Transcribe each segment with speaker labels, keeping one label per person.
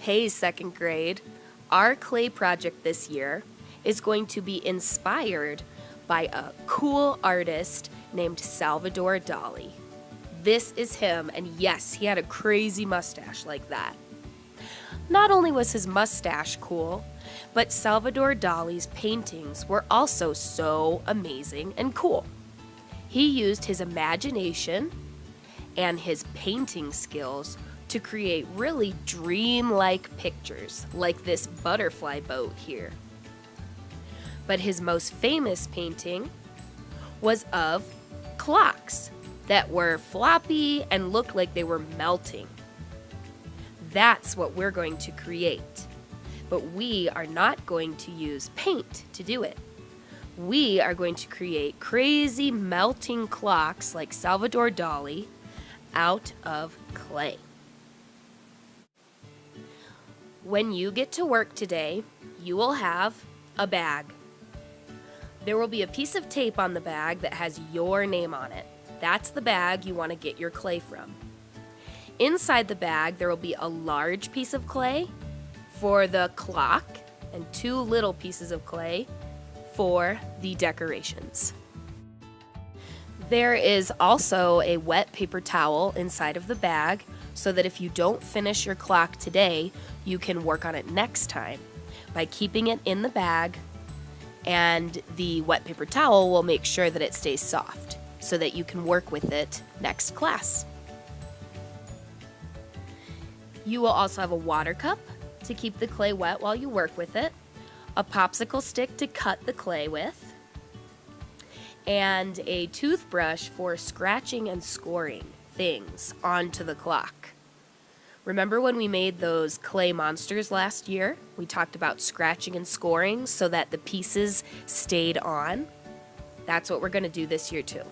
Speaker 1: Hey, second grade. Our clay project this year is going to be inspired by a cool artist named Salvador Dali. This is him, and yes, he had a crazy mustache like that. Not only was his mustache cool, but Salvador Dali's paintings were also so amazing and cool. He used his imagination and his painting skills to create really dreamlike pictures, like this butterfly boat here. But his most famous painting was of clocks that were floppy and looked like they were melting. That's what we're going to create. But we are not going to use paint to do it. We are going to create crazy melting clocks like Salvador Dali out of clay. When you get to work today, you will have a bag. There will be a piece of tape on the bag that has your name on it. That's the bag you want to get your clay from. Inside the bag, there will be a large piece of clay for the clock and 2 little pieces of clay for the decorations. There is also a wet paper towel inside of the bag so that if you don't finish your clock today, you can work on it next time by keeping it in the bag, and the wet paper towel will make sure that it stays soft so that you can work with it next class. You will also have a water cup to keep the clay wet while you work with it, a popsicle stick to cut the clay with, and a toothbrush for scratching and scoring things onto the clock. Remember when we made those clay monsters last year? We talked about scratching and scoring so that the pieces stayed on. That's what we're going to do this year too.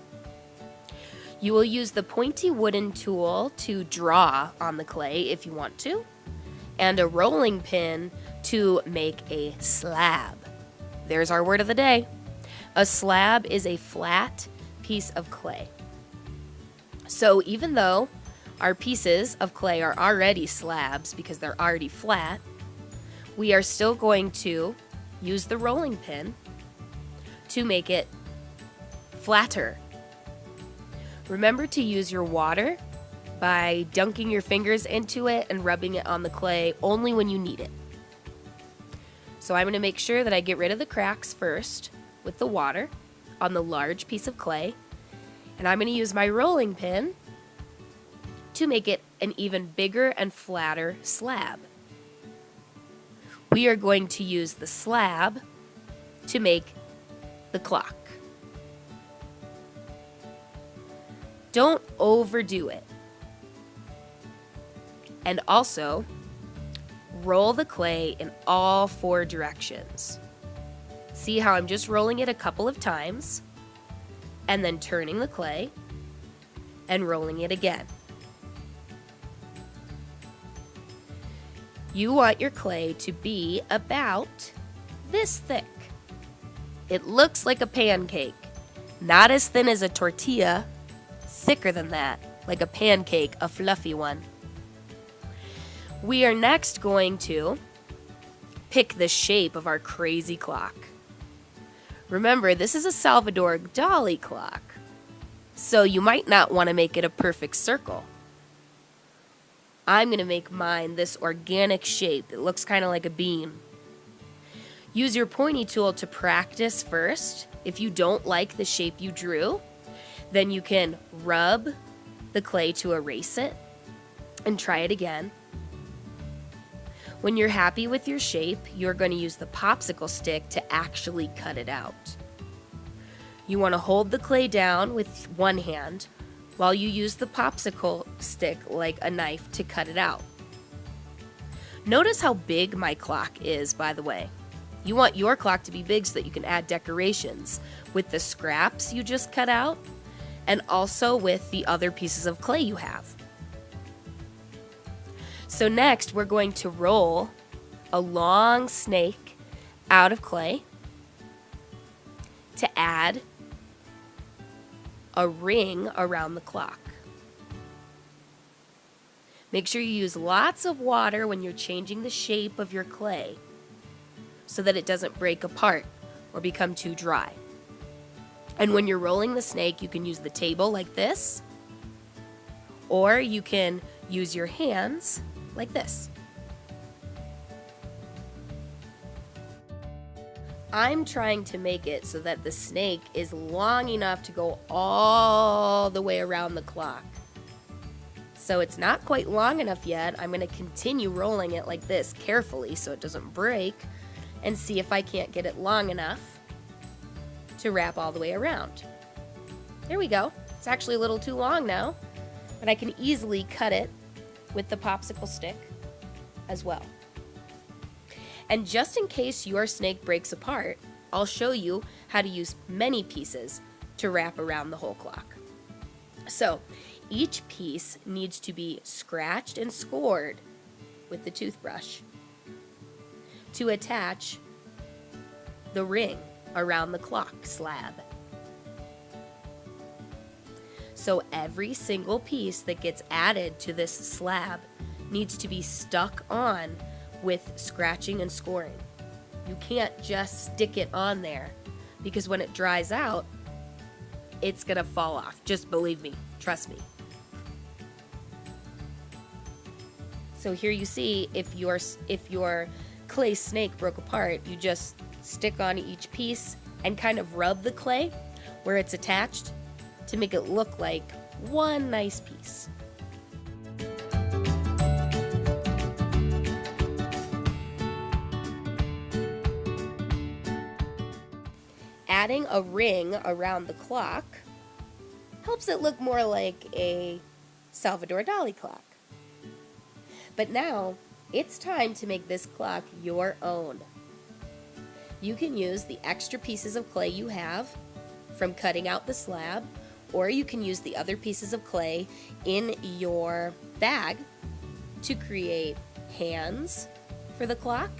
Speaker 1: You will use the pointy wooden tool to draw on the clay if you want to, and a rolling pin to make a slab. There's our word of the day. A slab is a flat piece of clay. So even though our pieces of clay are already slabs because they're already flat, we are still going to use the rolling pin to make it flatter. Remember to use your water by dunking your fingers into it and rubbing it on the clay only when you need it. So I'm going to make sure that I get rid of the cracks first with the water on the large piece of clay, and I'm going to use my rolling pin to make it an even bigger and flatter slab. We are going to use the slab to make the clock. Don't overdo it. And also, roll the clay in all 4 directions. See how I'm just rolling it a couple of times, and then turning the clay, and rolling it again. You want your clay to be about this thick. It looks like a pancake, not as thin as a tortilla, thicker than that, like a pancake, a fluffy one. We are next going to pick the shape of our crazy clock. Remember, this is a Salvador Dali clock, so you might not want to make it a perfect circle. I'm going to make mine this organic shape. It looks kind of like a bean. Use your pointy tool to practice first. If you don't like the shape you drew, then you can rub the clay to erase it and try it again. When you're happy with your shape, you're going to use the popsicle stick to actually cut it out. You want to hold the clay down with one hand while you use the popsicle stick like a knife to cut it out. Notice how big my clock is, by the way. You want your clock to be big so that you can add decorations with the scraps you just cut out and also with the other pieces of clay you have. So next, we're going to roll a long snake out of clay to add a ring around the clock. Make sure you use lots of water when you're changing the shape of your clay so that it doesn't break apart or become too dry. And when you're rolling the snake, you can use the table like this, or you can use your hands like this. I'm trying to make it so that the snake is long enough to go all the way around the clock. So it's not quite long enough yet. I'm going to continue rolling it like this carefully so it doesn't break, and see if I can't get it long enough to wrap all the way around. There we go. It's actually a little too long now, but I can easily cut it with the popsicle stick as well. And just in case your snake breaks apart, I'll show you how to use many pieces to wrap around the whole clock. So each piece needs to be scratched and scored with the toothbrush to attach the ring around the clock slab. So every single piece that gets added to this slab needs to be stuck on with scratching and scoring. You can't just stick it on there, because when it dries out, it's gonna fall off. Just believe me, trust me. So here you see, if your clay snake broke apart, you just stick on each piece and kind of rub the clay where it's attached to make it look like one nice piece. Adding a ring around the clock helps it look more like a Salvador Dali clock. But now, it's time to make this clock your own. You can use the extra pieces of clay you have from cutting out the slab, or you can use the other pieces of clay in your bag to create hands for the clock.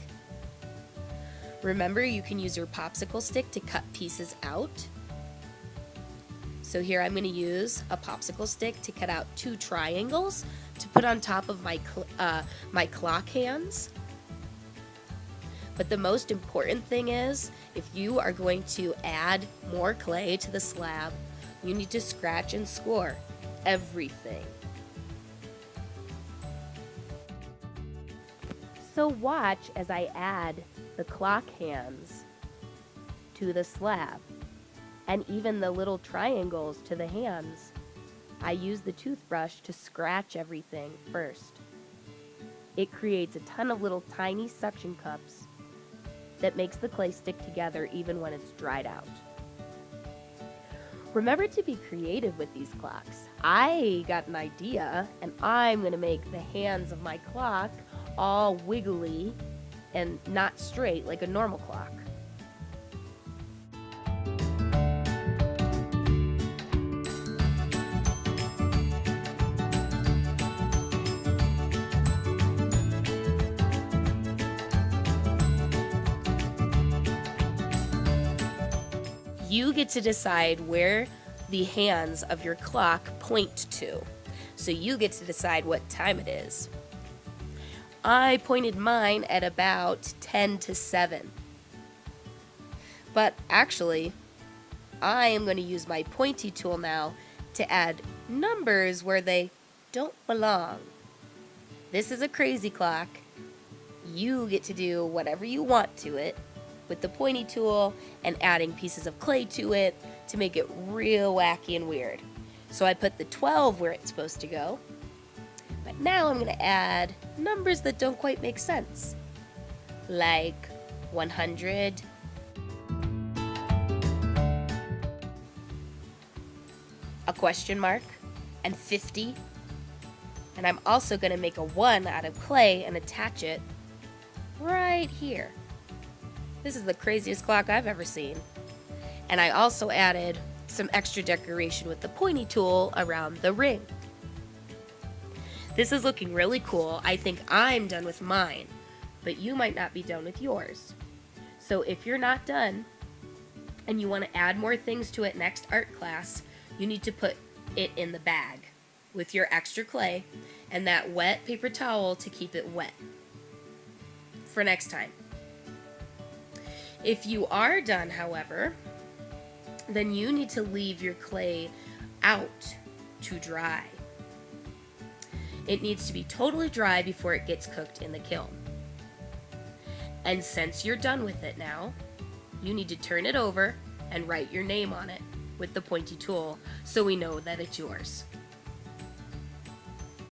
Speaker 1: Remember, you can use your popsicle stick to cut pieces out. So here I'm going to use a popsicle stick to cut out 2 triangles to put on top of my clock hands. But the most important thing is, if you are going to add more clay to the slab, you need to scratch and score everything. So watch as I add the clock hands to the slab, and even the little triangles to the hands. I use the toothbrush to scratch everything first. It creates a ton of little tiny suction cups that makes the clay stick together even when it's dried out. Remember to be creative with these clocks. I got an idea, and I'm going to make the hands of my clock all wiggly and not straight like a normal clock. You get to decide where the hands of your clock point to. So you get to decide what time it is. I pointed mine at about 10 to 7. But actually, I am going to use my pointy tool now to add numbers where they don't belong. This is a crazy clock. You get to do whatever you want to it with the pointy tool and adding pieces of clay to it to make it real wacky and weird. So I put the 12 where it's supposed to go. But now I'm going to add numbers that don't quite make sense, like 100, a question mark, and 50. And I'm also going to make a 1 out of clay and attach it right here. This is the craziest clock I've ever seen. And I also added some extra decoration with the pointy tool around the ring. This is looking really cool. I think I'm done with mine, but you might not be done with yours. So if you're not done and you want to add more things to it next art class, you need to put it in the bag with your extra clay and that wet paper towel to keep it wet for next time. If you are done, however, then you need to leave your clay out to dry. It needs to be totally dry before it gets cooked in the kiln. And since you're done with it now, you need to turn it over and write your name on it with the pointy tool so we know that it's yours.